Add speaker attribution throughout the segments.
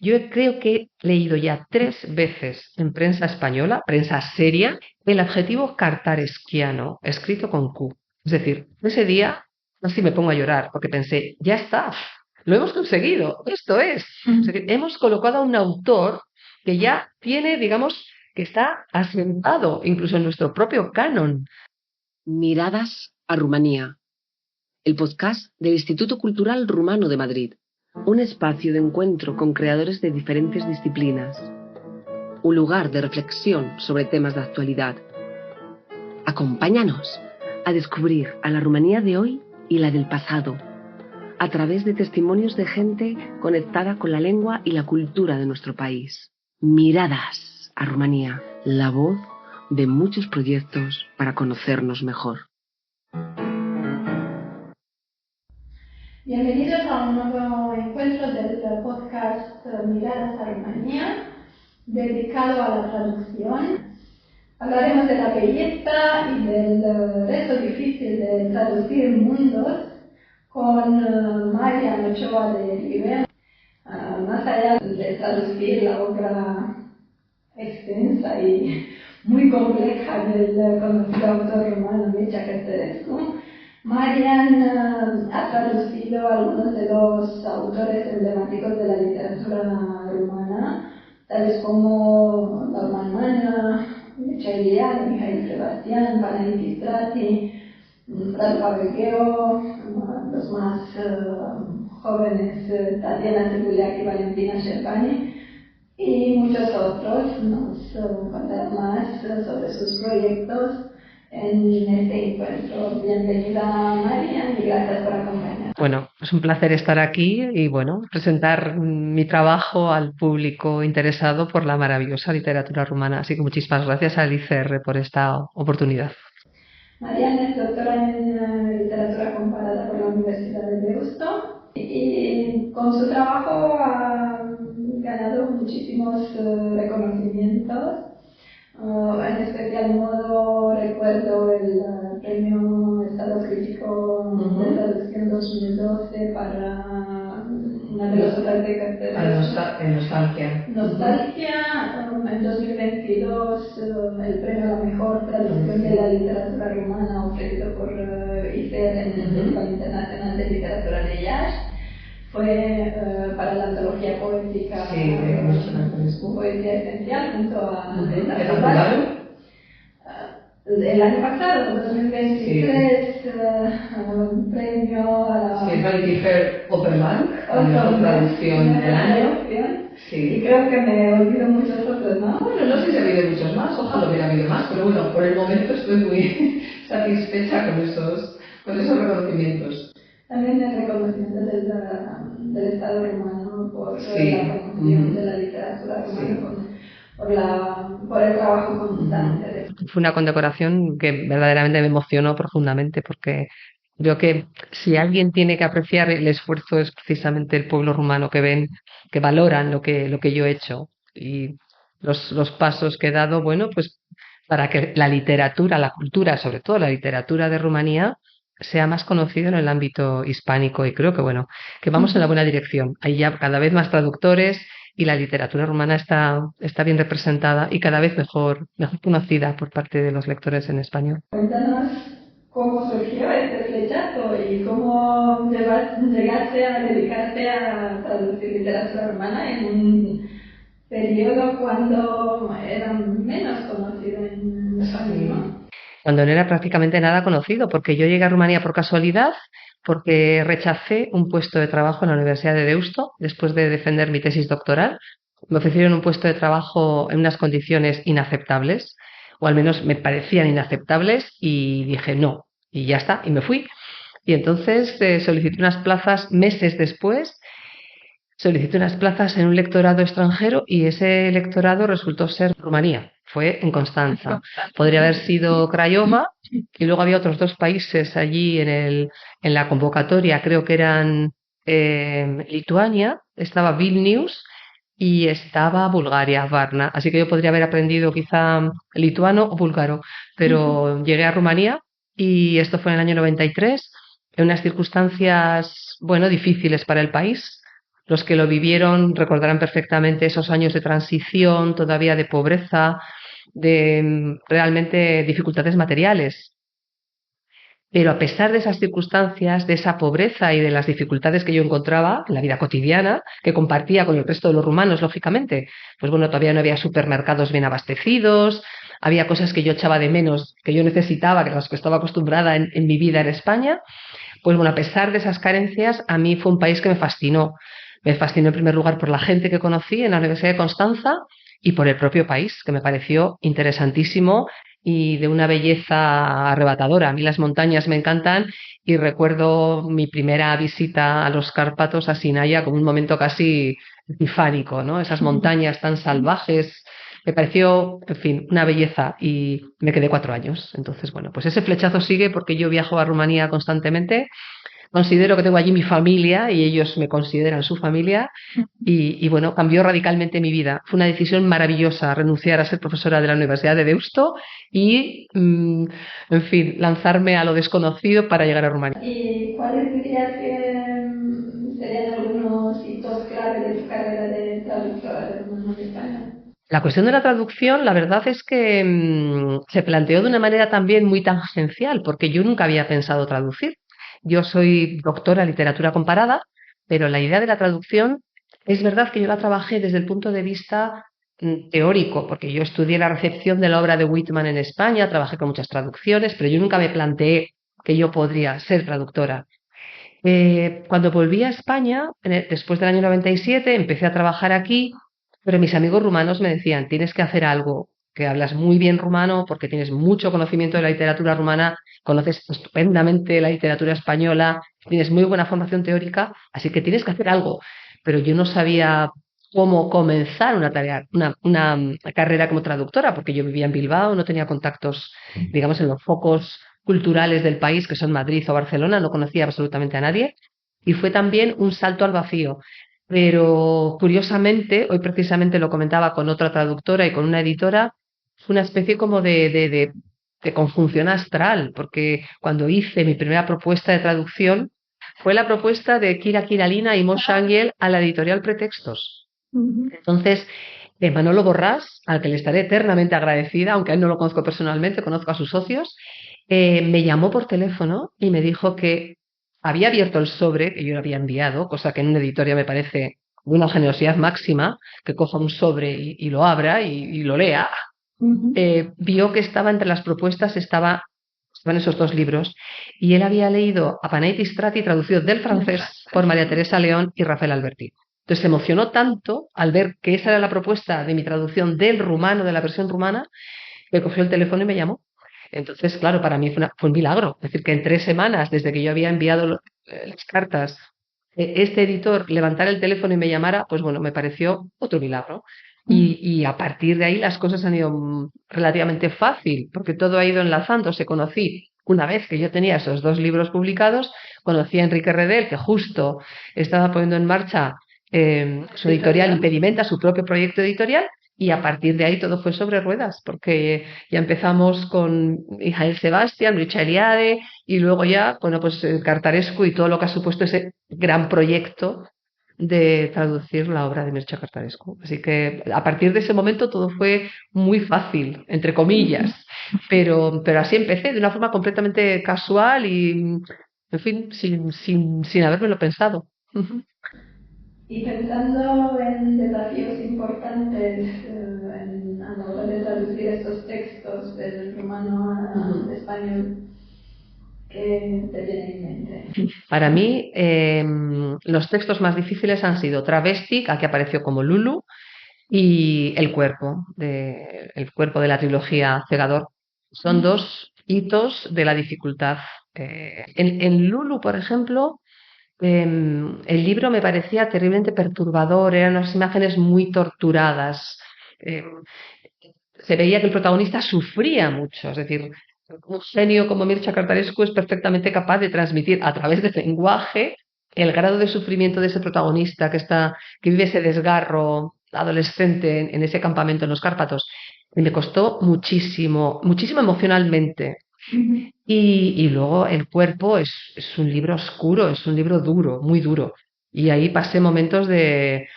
Speaker 1: Yo creo que he leído ya 3 veces en prensa española, prensa seria, el adjetivo cartaresquiano, escrito con Q. Es decir, ese día casi me pongo a llorar porque pensé, ya está, lo hemos conseguido, esto es. O sea, que hemos colocado a un autor que ya tiene, digamos, que está asentado incluso en nuestro propio canon.
Speaker 2: Miradas a Rumanía, el podcast del Instituto Cultural Rumano de Madrid, un espacio de encuentro con creadores de diferentes disciplinas, un lugar de reflexión sobre temas de actualidad. Acompáñanos a descubrir a la Rumanía de hoy y la del pasado, a través de testimonios de gente conectada con la lengua y la cultura de nuestro país. Miradas a Rumanía, la voz de muchos proyectos para conocernos mejor.
Speaker 3: Bienvenidos a un nuevo encuentro del podcast Miradas a Rumanía, dedicado a la traducción. Hablaremos de la belleza y del reto difícil de traducir mundos con Marian Ochoa de Rivera. Más allá de traducir la obra extensa y muy compleja del conocido autor rumano Mircea Cărtărescu, Marian ha traducido a algunos de los autores emblemáticos de la literatura rumana, tales como Norman Mann, Mircea Eliade, Mihail Sebastian, Panayotis Strati, Radu Pavleu, los más jóvenes Tatiana Seguliac y Valentina Șerpani, y muchos otros. Nos contarán más sobre sus proyectos en este encuentro. Bienvenida, Marian, y gracias por acompañarnos.
Speaker 1: Bueno, es un placer estar aquí y bueno, presentar mi trabajo al público interesado por la maravillosa literatura rumana. Así que muchísimas gracias al ICR por esta oportunidad.
Speaker 3: Marian es doctora en literatura comparada por la Universidad de Deusto y con su trabajo ha ganado muchísimos reconocimientos. En especial modo recuerdo el premio Estado Crítico de Traducción 2012 para una de las obras de Cărtărescu. Nostalgia. En 2022 el premio a la mejor traducción de la literatura rumana ofrecido por ICER en el Festival Internacional de Literatura de Iași. Fue para la antología poética Poesía Esencial junto a el año pasado, 2023, premio a la
Speaker 1: Valentifer Opperman, la traducción del año.
Speaker 3: Sí. Y creo que me olvido muchos otros, ¿no?
Speaker 1: Bueno, no sé si ha habido muchos más, ojalá hubiera habido más, pero bueno, por el momento estoy muy satisfecha con esos reconocimientos.
Speaker 3: También el reconocimiento del Estado rumano por la promoción de la literatura rumana, por el trabajo constante.
Speaker 1: Fue una condecoración que verdaderamente me emocionó profundamente porque creo que si alguien tiene que apreciar el esfuerzo es precisamente el pueblo rumano, que valoran lo que yo he hecho y los pasos que he dado, bueno, pues para que la literatura, la cultura, sobre todo la literatura de Rumanía, sea más conocido en el ámbito hispánico y creo que bueno, que vamos en la buena dirección. Hay ya cada vez más traductores y la literatura rumana está bien representada y cada vez mejor conocida por parte de los lectores en español.
Speaker 3: Cuéntanos cómo surgió este flechazo y cómo llegaste a dedicarte a traducir literatura rumana en un periodo cuando era menos conocido en España.
Speaker 1: Cuando no era prácticamente nada conocido, porque yo llegué a Rumanía por casualidad, porque rechacé un puesto de trabajo en la Universidad de Deusto después de defender mi tesis doctoral. Me ofrecieron un puesto de trabajo en unas condiciones inaceptables, o al menos me parecían inaceptables, y dije no, y ya está, y me fui. Y entonces solicité unas plazas meses después. Solicité unas plazas en un lectorado extranjero y ese lectorado resultó ser Rumanía. Fue en Constanza. Podría haber sido Craiova y luego había otros 2 países allí en la convocatoria, creo que eran Lituania, estaba Vilnius y estaba Bulgaria, Varna. Así que yo podría haber aprendido quizá lituano o búlgaro, pero llegué a Rumanía y esto fue en el año 93, en unas circunstancias, bueno, difíciles para el país. Los que lo vivieron recordarán perfectamente esos años de transición, todavía de pobreza, de realmente dificultades materiales. Pero a pesar de esas circunstancias, de esa pobreza y de las dificultades que yo encontraba en la vida cotidiana, que compartía con el resto de los rumanos, lógicamente, pues bueno, todavía no había supermercados bien abastecidos, había cosas que yo echaba de menos, que yo necesitaba, que las que estaba acostumbrada en mi vida en España. Pues bueno, a pesar de esas carencias, a mí fue un país que me fascinó. Me fascinó en primer lugar por la gente que conocí en la Universidad de Constanza y por el propio país, que me pareció interesantísimo y de una belleza arrebatadora. A mí las montañas me encantan y recuerdo mi primera visita a los Cárpatos, a Sinaia, como un momento casi epifánico, ¿no? Esas montañas tan salvajes. Me pareció, en fin, una belleza y me quedé 4 años. Entonces, bueno, pues ese flechazo sigue porque yo viajo a Rumanía constantemente. Considero que tengo allí mi familia y ellos me consideran su familia bueno, cambió radicalmente mi vida. Fue una decisión maravillosa renunciar a ser profesora de la Universidad de Deusto en fin, lanzarme a lo desconocido para llegar a Rumanía.
Speaker 3: ¿Y cuáles dirías que serían algunos hitos clave de tu carrera de traductora de rumano al español?
Speaker 1: La cuestión de la traducción, la verdad es que se planteó de una manera también muy tangencial, porque yo nunca había pensado traducir. Yo soy doctora en literatura comparada, pero la idea de la traducción es verdad que yo la trabajé desde el punto de vista teórico, porque yo estudié la recepción de la obra de Whitman en España, trabajé con muchas traducciones, pero yo nunca me planteé que yo podría ser traductora. Cuando volví a España, después del año 97, empecé a trabajar aquí, pero mis amigos rumanos me decían, tienes que hacer algo, que hablas muy bien rumano porque tienes mucho conocimiento de la literatura rumana, conoces estupendamente la literatura española, tienes muy buena formación teórica, así que tienes que hacer algo. Pero yo no sabía cómo comenzar una tarea, una carrera como traductora, porque yo vivía en Bilbao, no tenía contactos, digamos, en los focos culturales del país, que son Madrid o Barcelona, no conocía absolutamente a nadie, y fue también un salto al vacío. Pero curiosamente, hoy precisamente lo comentaba con otra traductora y con una editora, fue una especie como de conjunción astral, porque cuando hice mi primera propuesta de traducción, fue la propuesta de Kira Kiralina y Moshe Angel a la editorial Pretextos. Entonces, de Manolo Borrás, al que le estaré eternamente agradecida, aunque a él no lo conozco personalmente, conozco a sus socios, me llamó por teléfono y me dijo que había abierto el sobre que yo le había enviado, cosa que en una editorial me parece de una generosidad máxima, que coja un sobre y lo abra y lo lea. Vio que estaba entre las propuestas, estaban esos 2 libros, y él había leído a Panay Strati traducido del francés por María Teresa León y Rafael Alberti. Entonces se emocionó tanto al ver que esa era la propuesta de mi traducción del rumano, de la versión rumana, que cogió el teléfono y me llamó. Entonces, claro, para mí fue un milagro. Es decir, que en 3 semanas, desde que yo había enviado las cartas, este editor levantara el teléfono y me llamara, pues bueno, me pareció otro milagro. Y a partir de ahí las cosas han ido relativamente fácil, porque todo ha ido enlazándose. Conocí, una vez que yo tenía esos 2 libros publicados, conocí a Enrique Redel, que justo estaba poniendo en marcha su editorial Impedimenta, su propio proyecto editorial, y a partir de ahí todo fue sobre ruedas, porque ya empezamos con Mijael Sebastián, Mircea Eliade, y luego ya, bueno, pues Cartarescu y todo lo que ha supuesto ese gran proyecto de traducir la obra de Mircea Cartarescu. Así que a partir de ese momento todo fue muy fácil, entre comillas, pero así empecé de una forma completamente casual y, en fin, sin habérmelo pensado.
Speaker 3: Y pensando en desafíos importantes a la hora de traducir estos textos del rumano al español, ¿qué te viene en mente?
Speaker 1: Para mí, los textos más difíciles han sido Travestic, aquí apareció como Lulu, y El cuerpo de la trilogía Cegador. Son 2 hitos de la dificultad. En Lulu, por ejemplo, el libro me parecía terriblemente perturbador, eran unas imágenes muy torturadas. Se veía que el protagonista sufría mucho, es decir, un genio como Mircea Cartarescu es perfectamente capaz de transmitir a través del lenguaje el grado de sufrimiento de ese protagonista que vive ese desgarro adolescente en ese campamento en los Cárpatos. Y me costó muchísimo, muchísimo emocionalmente. Y luego El cuerpo es un libro oscuro, es un libro duro, muy duro. Y ahí pasé momentos de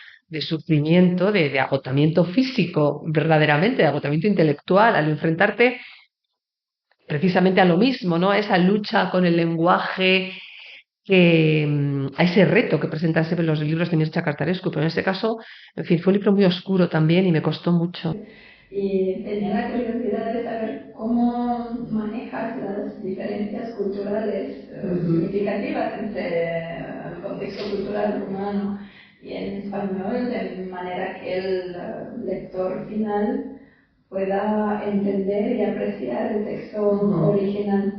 Speaker 1: sufrimiento, de agotamiento físico, verdaderamente, de agotamiento intelectual, al enfrentarte precisamente a lo mismo, ¿no? A esa lucha con el lenguaje, a ese reto que presentan siempre los libros de Mircea Cartarescu, pero en este caso, en fin, fue un libro muy oscuro también y me costó mucho.
Speaker 3: Y tenía la curiosidad de saber cómo manejas las diferencias culturales significativas entre el contexto cultural rumano y en español, de manera que el lector final pueda entender y apreciar el texto original.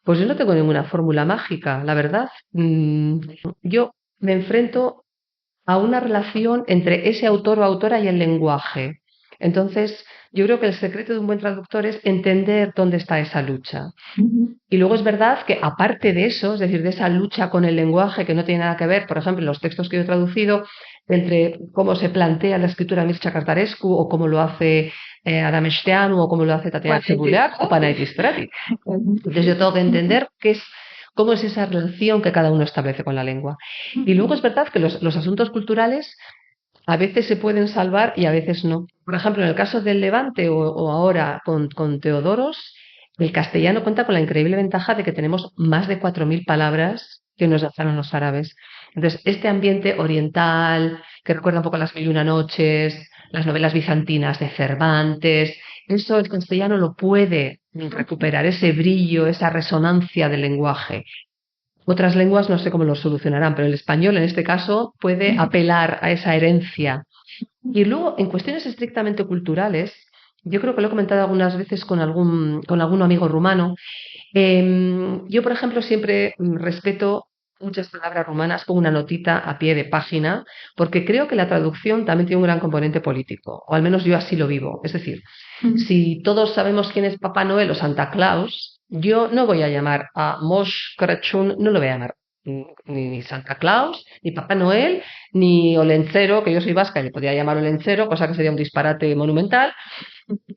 Speaker 1: Pues yo no tengo ninguna fórmula mágica, la verdad. Yo me enfrento a una relación entre ese autor o autora y el lenguaje. Entonces, yo creo que el secreto de un buen traductor es entender dónde está esa lucha. Y luego es verdad que aparte de eso, es decir, de esa lucha con el lenguaje que no tiene nada que ver, por ejemplo, en los textos que yo he traducido, entre cómo se plantea la escritura Mircea Cartarescu o cómo lo hace Adam Steanu o cómo lo hace Tatiana Cebuliak o Panayotis Strati. Entonces yo tengo que entender cómo es esa relación que cada uno establece con la lengua. Y luego es verdad que los asuntos culturales a veces se pueden salvar y a veces no. Por ejemplo, en el caso del Levante o ahora con Teodoros, el castellano cuenta con la increíble ventaja de que tenemos más de 4.000 palabras que nos lanzaron los árabes. Entonces, este ambiente oriental, que recuerda un poco a las Mil y una noches, las novelas bizantinas de Cervantes, eso el castellano lo puede recuperar, ese brillo, esa resonancia del lenguaje. Otras lenguas no sé cómo lo solucionarán, pero el español en este caso puede apelar a esa herencia. Y luego, en cuestiones estrictamente culturales, yo creo que lo he comentado algunas veces con algún amigo rumano. Yo, por ejemplo, siempre respeto muchas palabras rumanas, pongo una notita a pie de página, porque creo que la traducción también tiene un gran componente político, o al menos yo así lo vivo. Es decir, si todos sabemos quién es Papá Noel o Santa Claus, yo no voy a llamar a Mosh Crăciun, no lo voy a llamar ni Santa Claus, ni Papá Noel, ni Olencero, que yo soy vasca y le podría llamar Olencero, cosa que sería un disparate monumental.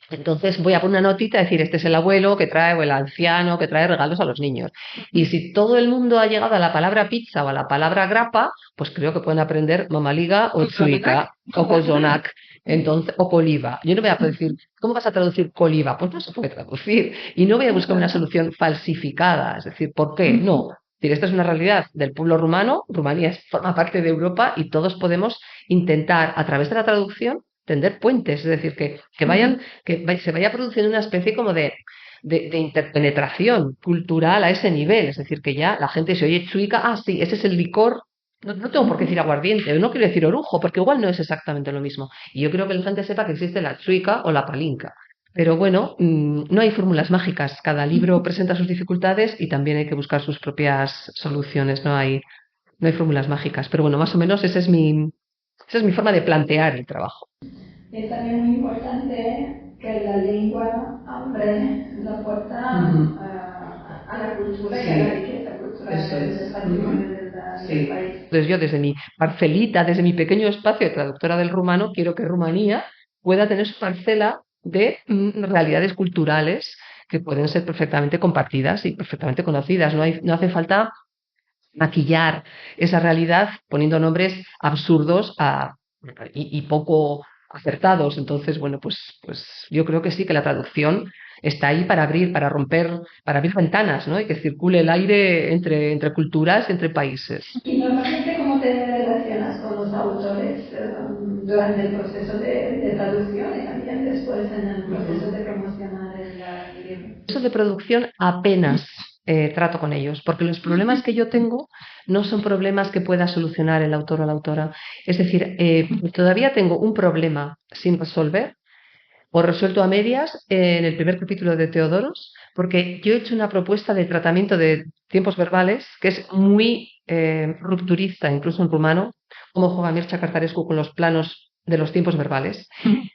Speaker 1: Entonces voy a poner una notita, decir, este es el abuelo que trae, o el anciano que trae regalos a los niños. Y si todo el mundo ha llegado a la palabra pizza o a la palabra grapa, pues creo que pueden aprender mamaliga o tsuika o kozonak. Entonces, o coliva. Yo no voy a decir, ¿cómo vas a traducir coliva? Pues no se puede traducir. Y no voy a buscar una solución falsificada. Es decir, ¿por qué? No. Es decir, esta es una realidad del pueblo rumano. Rumanía forma parte de Europa y todos podemos intentar, a través de la traducción, tender puentes. Es decir, que se vaya produciendo una especie como de interpenetración cultural a ese nivel. Es decir, que ya la gente se oye chuica, ah, sí, ese es el licor. No tengo por qué decir aguardiente, no quiero decir orujo, porque igual no es exactamente lo mismo. Y yo creo que la gente sepa que existe la chuica o la palinca. Pero bueno, no hay fórmulas mágicas. Cada libro presenta sus dificultades y también hay que buscar sus propias soluciones. No hay fórmulas mágicas. Pero bueno, más o menos esa es mi forma de plantear el trabajo.
Speaker 3: Es también muy importante que la lengua abre la puerta a la cultura y a la riqueza cultural del patrimonio del país.
Speaker 1: Entonces yo desde mi parcelita, desde mi pequeño espacio de traductora del rumano, quiero que Rumanía pueda tener su parcela de realidades culturales que pueden ser perfectamente compartidas y perfectamente conocidas. No hace falta maquillar esa realidad poniendo nombres absurdos y poco acertados. Entonces, bueno, pues yo creo que sí, que la traducción está ahí para abrir, para romper, para abrir ventanas, ¿no? Y que circule el aire entre culturas, entre países.
Speaker 3: ¿Y normalmente cómo te relacionas con los autores durante el proceso de traducción y también después en el proceso de promocionar el libro?
Speaker 1: Eso de producción apenas trato con ellos, porque los problemas que yo tengo no son problemas que pueda solucionar el autor o la autora. Es decir, todavía tengo un problema sin resolver o resuelto a medias en el primer capítulo de Teodoros, porque yo he hecho una propuesta de tratamiento de tiempos verbales que es muy rupturista, incluso en rumano, como juega Mircea Cartarescu con los planos de los tiempos verbales.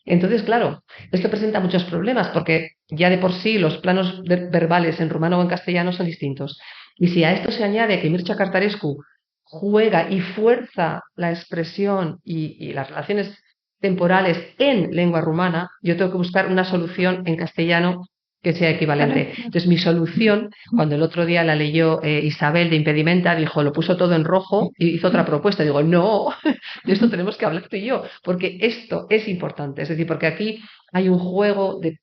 Speaker 1: Entonces, claro, esto presenta muchos problemas porque ya de por sí los planos verbales en rumano o en castellano son distintos. Y si a esto se añade que Mircea Cartarescu juega y fuerza la expresión y las relaciones temporales en lengua rumana, yo tengo que buscar una solución en castellano que sea equivalente. Entonces, mi solución, cuando el otro día la leyó Isabel de Impedimenta, dijo, lo puso todo en rojo y hizo otra propuesta. Digo, no, de esto tenemos que hablar tú y yo, porque esto es importante. Es decir, porque aquí hay un juego de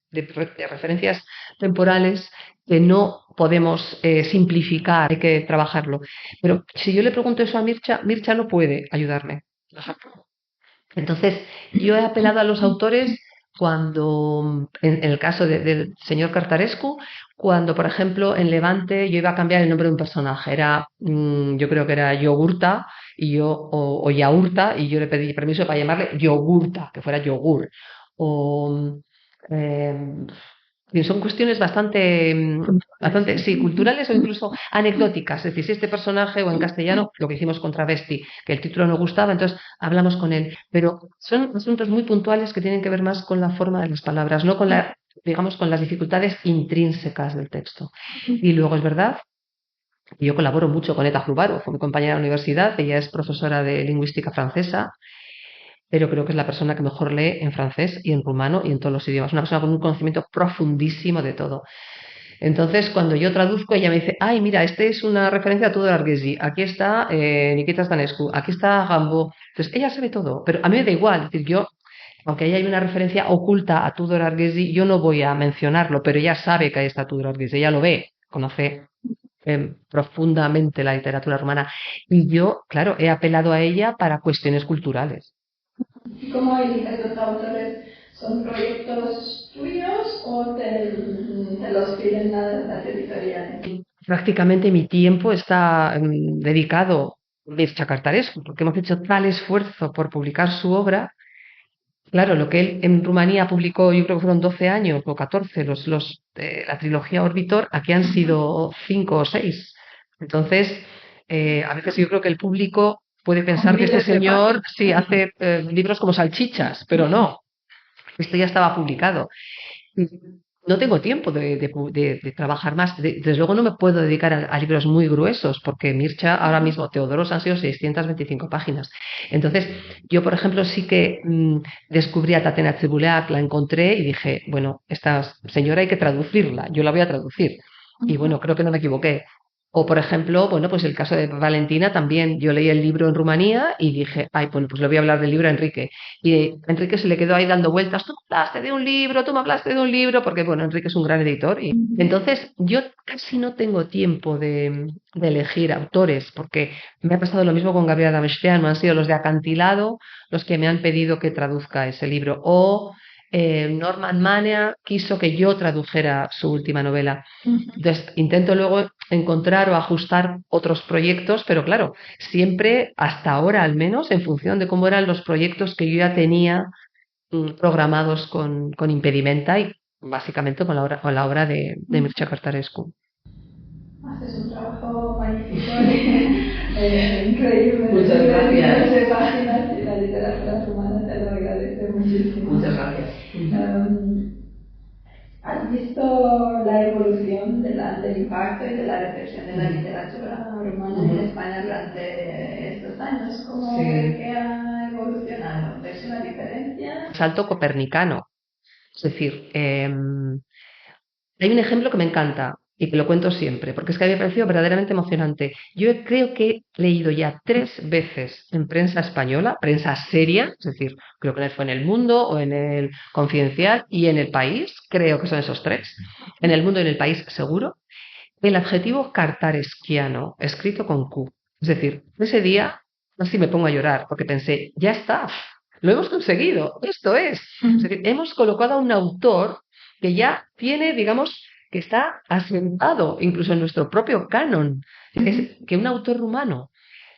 Speaker 1: referencias temporales que no podemos simplificar, hay que trabajarlo. Pero si yo le pregunto eso a Mircea, Mircea no puede ayudarme. Entonces, yo he apelado a los autores cuando, en el caso del señor Cartarescu, cuando, por ejemplo, en Levante yo iba a cambiar el nombre de un personaje. Yo creo que era Yogurta o Yaurta, y yo le pedí permiso para llamarle Yogurta, que fuera yogur. O, eh, y son cuestiones bastante, sí, culturales o incluso anecdóticas. Es decir, si este personaje o en castellano, lo que hicimos con Travesti, que el título no gustaba, entonces hablamos con él. Pero son asuntos muy puntuales que tienen que ver más con la forma de las palabras, no con digamos, con las dificultades intrínsecas del texto. Y luego es verdad, yo colaboro mucho con Eta Flubaro, fue mi compañera de universidad, ella es profesora de lingüística francesa, pero creo que es la persona que mejor lee en francés y en rumano y en todos los idiomas. Una persona con un conocimiento profundísimo de todo. Entonces, cuando yo traduzco, ella me dice, ay, mira, este es una referencia a Tudor Arguezi, aquí está Nikita Stanescu, aquí está Gambo. Entonces, ella sabe todo, pero a mí me da igual. Es decir, yo, aunque ahí hay una referencia oculta a Tudor Arguezi, yo no voy a mencionarlo, pero ella sabe que ahí está Tudor Arguezi, ella lo ve, conoce profundamente la literatura rumana. Y yo, claro, he apelado a ella para cuestiones culturales.
Speaker 3: ¿Y cómo eliges los autores? ¿Son proyectos tuyos o te los piden las editoriales?
Speaker 1: Prácticamente mi tiempo está dedicado a Mircea Cartarescu, porque hemos hecho tal esfuerzo por publicar su obra. Claro, lo que él en Rumanía publicó, yo creo que fueron 12 años o 14, la trilogía Orbitor, aquí han sido 5 o 6. Entonces, a veces yo creo que el público puede pensar que este señor sí hace libros como salchichas, pero no, esto ya estaba publicado. No tengo tiempo de trabajar más. Desde luego no me puedo dedicar a libros muy gruesos, porque Mircea, ahora mismo, Teodoros han sido 625 páginas. Entonces, yo, por ejemplo, sí que descubrí a Tatiana Tsibuleak, la encontré y dije, bueno, esta señora hay que traducirla, yo la voy a traducir. Y bueno, creo que no me equivoqué. O, por ejemplo, bueno, pues el caso de Valentina también. Yo leí el libro en Rumanía y dije, ay, bueno, pues le voy a hablar del libro a Enrique. Y a Enrique se le quedó ahí dando vueltas, tú me hablaste de un libro, tú me hablaste de un libro, porque, bueno, Enrique es un gran editor. Y entonces, yo casi no tengo tiempo de elegir autores, porque me ha pasado lo mismo con Gabriela Damesteanu, han sido los de Acantilado los que me han pedido que traduzca ese libro. O Norman Mania quiso que yo tradujera su última novela. Entonces, intento luego encontrar o ajustar otros proyectos, pero claro, siempre hasta ahora al menos en función de cómo eran los proyectos que yo ya tenía programados con Impedimenta y básicamente con la obra de Mircea Cartarescu.
Speaker 3: Haces un trabajo magnífico, increíble.
Speaker 2: Muchas gracias.
Speaker 3: De páginas y la literatura rumana te lo agradece muchísimo.
Speaker 2: Muchas gracias.
Speaker 3: ¿Has visto la evolución del impacto y de la recepción de la literatura rumana en España durante estos años? ¿Cómo ves que ha evolucionado? ¿Ves una diferencia?
Speaker 1: Salto copernicano. Es decir, hay un ejemplo que me encanta y que lo cuento siempre, porque es que a mí me ha parecido verdaderamente emocionante. Yo creo que he leído ya 3 veces en prensa española, prensa seria, es decir, creo que fue en El Mundo o en El Confidencial y en El País, creo que son esos 3, en El Mundo y en El País seguro, el adjetivo cartaresquiano, escrito con Q. Es decir, ese día casi me pongo a llorar, porque pensé, ya está, lo hemos conseguido, esto es. Es decir, hemos colocado a un autor que ya tiene, digamos, que está asentado incluso en nuestro propio canon. Es que un autor rumano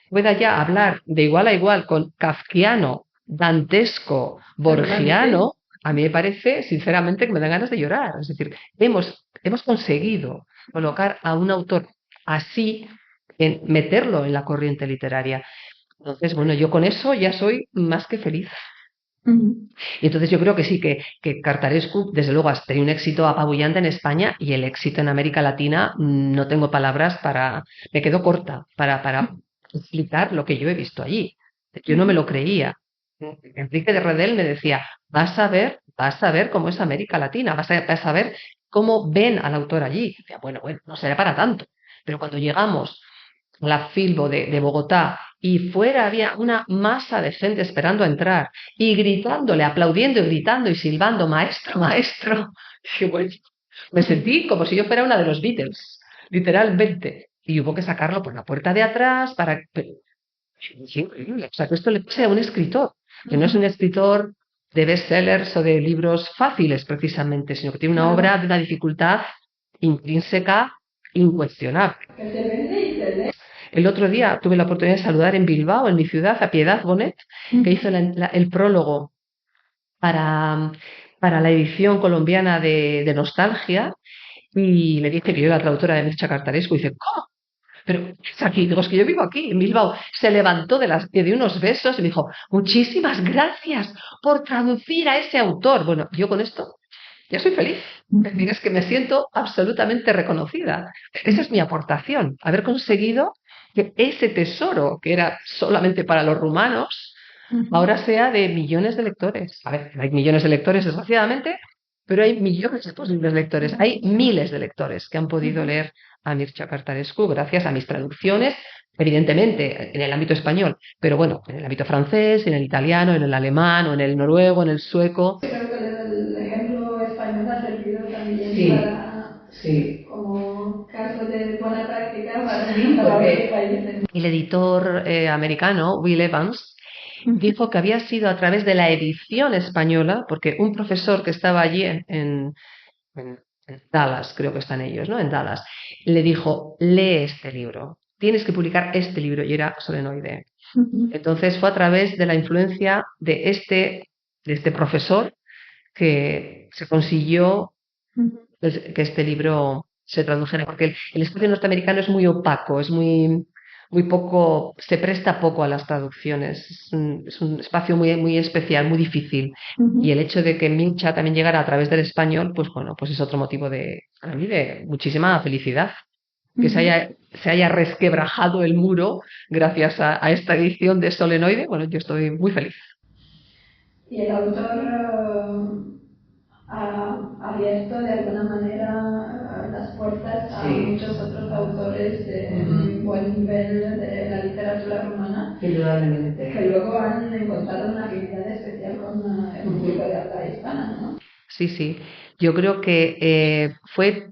Speaker 1: pueda ya hablar de igual a igual con kafkiano, dantesco, borgiano, a mí me parece, sinceramente, que me dan ganas de llorar. Es decir, hemos conseguido colocar a un autor así, meterlo en la corriente literaria. Entonces, bueno, yo con eso ya soy más que feliz. Y entonces yo creo que sí, que Cartarescu, desde luego, ha tenido un éxito apabullante en España y el éxito en América Latina, no tengo palabras me quedo corta para explicar lo que yo he visto allí. Yo no me lo creía. Enrique de Redel me decía, vas a ver cómo es América Latina, vas a ver cómo ven al autor allí. Y decía, bueno, no será para tanto. Pero cuando llegamos a la Filbo de Bogotá y fuera había una masa de gente esperando a entrar y gritándole, aplaudiendo y gritando y silbando, maestro, maestro, dije, bueno, me sentí como si yo fuera una de los Beatles, literalmente. Y hubo que sacarlo por la puerta de atrás para... Es increíble. O sea, que esto le pase a un escritor, que no es un escritor de bestsellers o de libros fáciles precisamente, sino que tiene una obra de una dificultad intrínseca incuestionable. El otro día tuve la oportunidad de saludar en Bilbao, en mi ciudad, a Piedad Bonet, que hizo el prólogo para la edición colombiana de Nostalgia, y le dije que yo era la traductora de Mircea Cartarescu, y dice, ¿cómo? Pero es aquí, digo, es que yo vivo aquí, en Bilbao. Se levantó de unos besos y me dijo, muchísimas gracias por traducir a ese autor. Bueno, yo con esto ya soy feliz. Es decir, es que me siento absolutamente reconocida. Esa es mi aportación, haber conseguido que ese tesoro, que era solamente para los rumanos, ahora sea de millones de lectores. A ver, hay millones de lectores, desgraciadamente, pero hay millones de posibles lectores. Hay miles de lectores que han podido leer a Mircea Cartarescu gracias a mis traducciones, evidentemente en el ámbito español, pero bueno, en el ámbito francés, en el italiano, en el alemán, o en el noruego, en el sueco.
Speaker 3: Creo que el ejemplo español ha servido también como caso de buena práctica para otros países.
Speaker 1: El editor americano, Will Evans, dijo que había sido a través de la edición española, porque un profesor que estaba allí en Dallas, creo que están ellos, ¿no? En Dallas, le dijo, lee este libro, tienes que publicar este libro, y era Solenoide. Entonces fue a través de la influencia de este profesor que se consiguió que este libro se tradujera, porque el espacio norteamericano es muy opaco, es muy poco, se presta poco a las traducciones, es un espacio muy especial, muy difícil. Y el hecho de que Mircea también llegara a través del español, pues bueno, pues es otro motivo para mí de muchísima felicidad. Que se haya resquebrajado el muro gracias a esta edición de Solenoide, bueno, yo estoy muy feliz.
Speaker 3: Y el autor ha abierto de alguna manera las puertas a muchos otros autores de muy buen nivel de la literatura rumana,
Speaker 1: Indudablemente,
Speaker 3: que luego han encontrado una afinidad especial con el público de habla hispana, ¿no?
Speaker 1: Sí. Yo creo que fue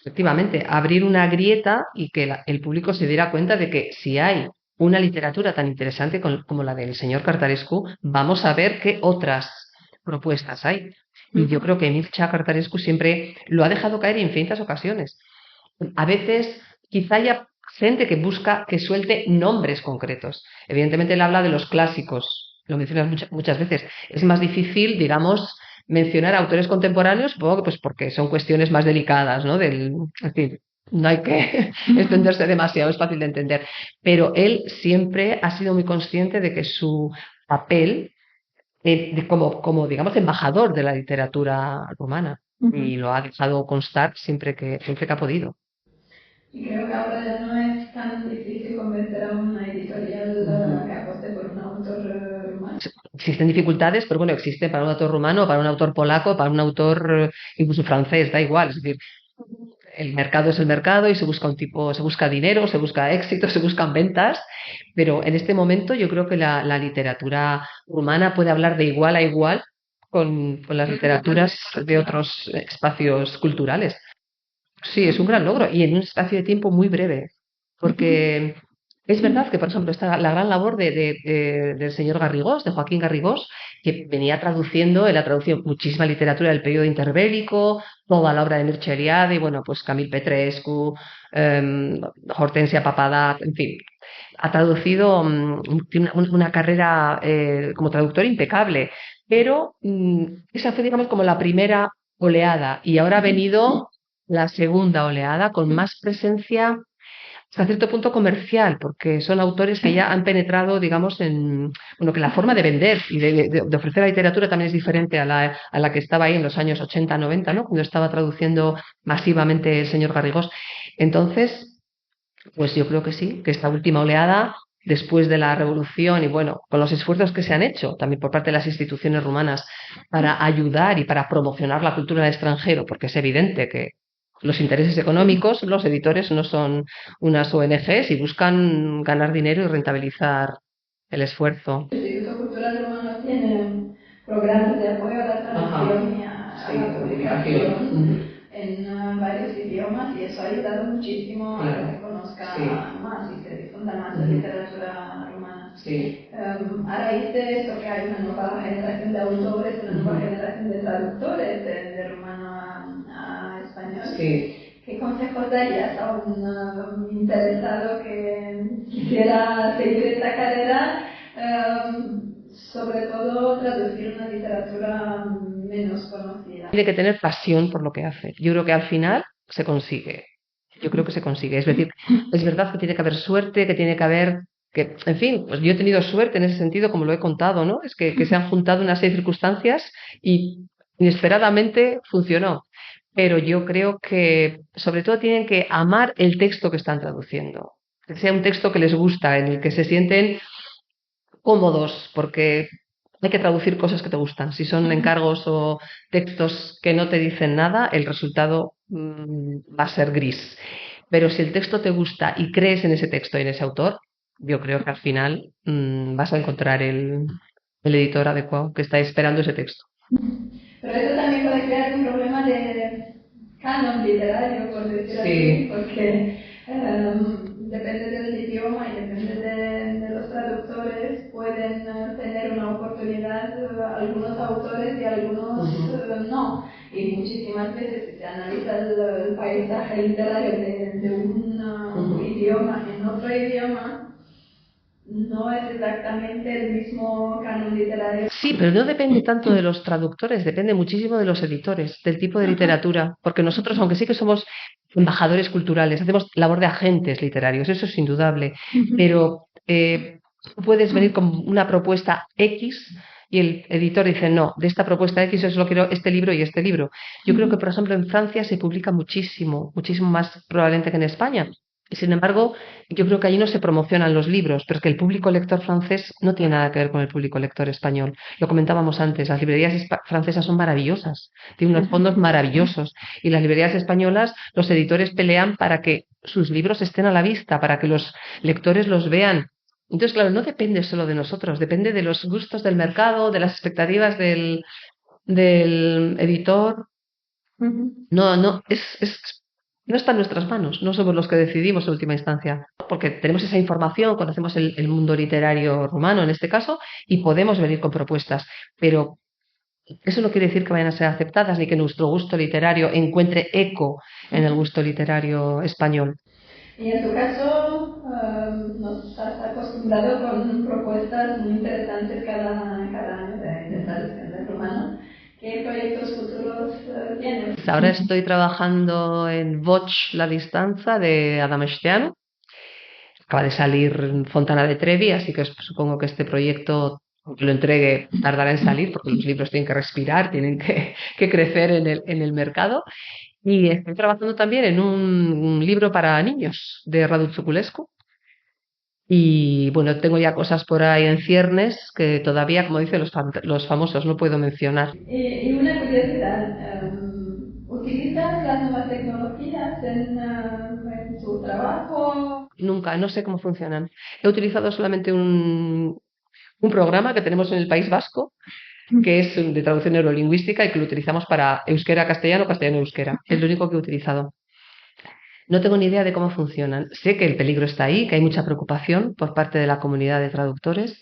Speaker 1: efectivamente abrir una grieta y que el público se diera cuenta de que si hay una literatura tan interesante como la del señor Cartarescu, vamos a ver qué otras propuestas hay. Y yo creo que Mircea Cartarescu siempre lo ha dejado caer en infinitas ocasiones. A veces quizá haya gente que busca que suelte nombres concretos. Evidentemente él habla de los clásicos, lo mencionas muchas veces. Es más difícil, digamos, mencionar autores contemporáneos, supongo que pues porque son cuestiones más delicadas, ¿no? Es decir, no hay que extenderse demasiado, es fácil de entender. Pero él siempre ha sido muy consciente de que su papel como digamos, embajador de la literatura rumana, y lo ha dejado constar siempre que ha podido.
Speaker 3: Y creo que ahora ya no es tan difícil convencer a una editorial que aposte por un autor rumano.
Speaker 1: Existen dificultades, pero bueno, existe para un autor rumano, para un autor polaco, para un autor incluso francés, da igual. Es decir, el mercado es el mercado y se busca dinero, se busca éxito, se buscan ventas, pero en este momento yo creo que la literatura rumana puede hablar de igual a igual con las literaturas de otros espacios culturales. Sí, es un gran logro y en un espacio de tiempo muy breve, porque es verdad que, por ejemplo, está la gran labor del señor Garrigós, de Joaquín Garrigós, que venía traduciendo, él ha traducido muchísima literatura del periodo interbélico, toda la obra de Mircea Eliade, y bueno, pues Camille Petrescu, Hortensia Papadat, en fin, ha traducido tiene una carrera como traductor impecable, pero esa fue, digamos, como la primera oleada, y ahora ha venido la segunda oleada con más presencia hasta cierto punto comercial, porque son autores que ya han penetrado, digamos, que la forma de vender y de ofrecer la literatura también es diferente a la que estaba ahí en los años 80, 90, ¿no? Cuando estaba traduciendo masivamente el señor Garrigós. Entonces, pues yo creo que sí, que esta última oleada después de la revolución y bueno, con los esfuerzos que se han hecho también por parte de las instituciones rumanas para ayudar y para promocionar la cultura en el extranjero, porque es evidente que los intereses económicos, los editores no son unas ONGs y buscan ganar dinero y rentabilizar el esfuerzo.
Speaker 3: El Instituto Cultural Romano tiene programas de apoyo a la traducción y a la publicación en varios idiomas y eso ha ayudado muchísimo a que se conozca más y se difunda más la literatura rumana. A raíz de esto que hay una nueva generación de autores, una nueva generación de traductores de rumano a español. ¿Qué consejos darías a un interesado que quisiera seguir esta carrera? Sobre todo traducir una literatura menos conocida.
Speaker 1: Tiene que tener pasión por lo que hace. Yo creo que al final se consigue. Yo creo que se consigue. Es decir, es verdad que tiene que haber suerte, que tiene que haber... que, en fin, pues yo he tenido suerte en ese sentido, como lo he contado, ¿no? Es que se han juntado una serie de circunstancias y inesperadamente funcionó. Pero yo creo que sobre todo tienen que amar el texto que están traduciendo. Que sea un texto que les gusta, en el que se sienten cómodos, porque hay que traducir cosas que te gustan. Si son encargos o textos que no te dicen nada, el resultado va a ser gris. Pero si el texto te gusta y crees en ese texto y en ese autor, yo creo que al final vas a encontrar el editor adecuado que está esperando ese texto.
Speaker 3: Pero eso también puede crear un problema de canon literario, por decirlo así, porque depende del idioma y depende de los traductores, pueden tener una oportunidad algunos autores y algunos no. Y muchísimas veces si se analiza el paisaje literario de un idioma en otro idioma, no es exactamente el mismo canon literario.
Speaker 1: Sí, pero no depende tanto de los traductores, depende muchísimo de los editores, del tipo de literatura, porque nosotros, aunque sí que somos embajadores culturales, hacemos labor de agentes literarios, eso es indudable, pero puedes venir con una propuesta X y el editor dice, no, de esta propuesta X yo solo quiero este libro y este libro. Yo creo que, por ejemplo, en Francia se publica muchísimo, muchísimo más probablemente que en España. Sin embargo, yo creo que allí no se promocionan los libros, pero es que el público lector francés no tiene nada que ver con el público lector español. Lo comentábamos antes, las librerías francesas son maravillosas, tienen unos fondos maravillosos y las librerías españolas, los editores pelean para que sus libros estén a la vista, para que los lectores los vean. Entonces, claro, no depende solo de nosotros, depende de los gustos del mercado, de las expectativas del editor. No, no está en nuestras manos, no somos los que decidimos en última instancia, porque tenemos esa información, conocemos el mundo literario rumano en este caso y podemos venir con propuestas, pero eso no quiere decir que vayan a ser aceptadas ni que nuestro gusto literario encuentre eco en el gusto literario español.
Speaker 3: Y en tu caso, nos has acostumbrado con propuestas muy interesantes cada año de traducción del rumano. ¿Qué proyectos futuros tienes?
Speaker 1: Ahora estoy trabajando en Voc la distanza de Adam Esteanu. Acaba de salir Fontana de Trevi, así que supongo que este proyecto, aunque lo entregue, tardará en salir porque los libros tienen que respirar, tienen que crecer en el mercado. Y estoy trabajando también en un libro para niños de Radu Tsukulescu. Y bueno, tengo ya cosas por ahí en ciernes que todavía, como dicen los famosos, no puedo mencionar.
Speaker 3: Y una curiosidad, ¿utilizas las nuevas tecnologías en tu trabajo?
Speaker 1: Nunca, no sé cómo funcionan. He utilizado solamente un programa que tenemos en el País Vasco, que es de traducción neurolingüística y que lo utilizamos para euskera-castellano, castellano-euskera. Es lo único que he utilizado. No tengo ni idea de cómo funcionan. Sé que el peligro está ahí, que hay mucha preocupación por parte de la comunidad de traductores.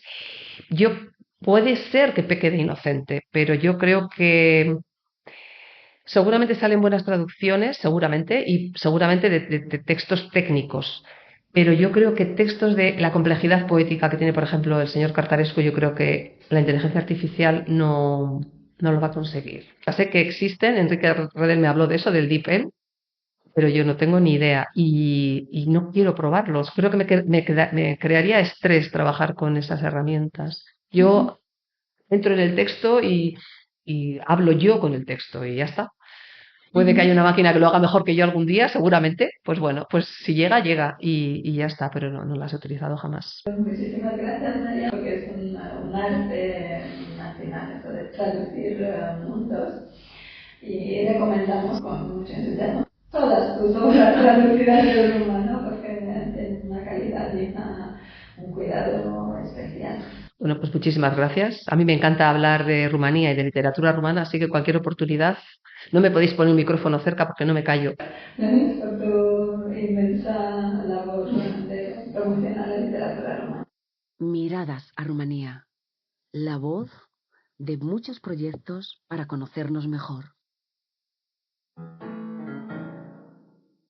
Speaker 1: Puede ser que peque de inocente, pero yo creo que seguramente salen buenas traducciones, seguramente, y seguramente de textos técnicos. Pero yo creo que textos de la complejidad poética que tiene, por ejemplo, el señor Cartarescu, yo creo que la inteligencia artificial no lo va a conseguir. Ya sé que existen, Enrique Redel me habló de eso, del DeepL, pero yo no tengo ni idea y no quiero probarlos. Creo que me crearía estrés trabajar con esas herramientas. Yo entro en el texto y hablo yo con el texto y ya está. Puede que haya una máquina que lo haga mejor que yo algún día, seguramente. Pues bueno, pues si llega, llega y ya está, pero no las he utilizado jamás.
Speaker 3: Muchísimas gracias, María, porque es un arte al final eso de traducir mundos y recomendamos con mucho entusiasmo todas tus obras traducidas del rumano porque tienen una calidad y un cuidado especial.
Speaker 1: Bueno, pues muchísimas gracias. A mí me encanta hablar de Rumanía y de literatura rumana, así que cualquier oportunidad, no me podéis poner un micrófono cerca porque no me callo.
Speaker 3: Gracias por tu inmensa labor de promocionar la literatura rumana.
Speaker 2: Miradas a Rumanía. La voz de muchos proyectos para conocernos mejor.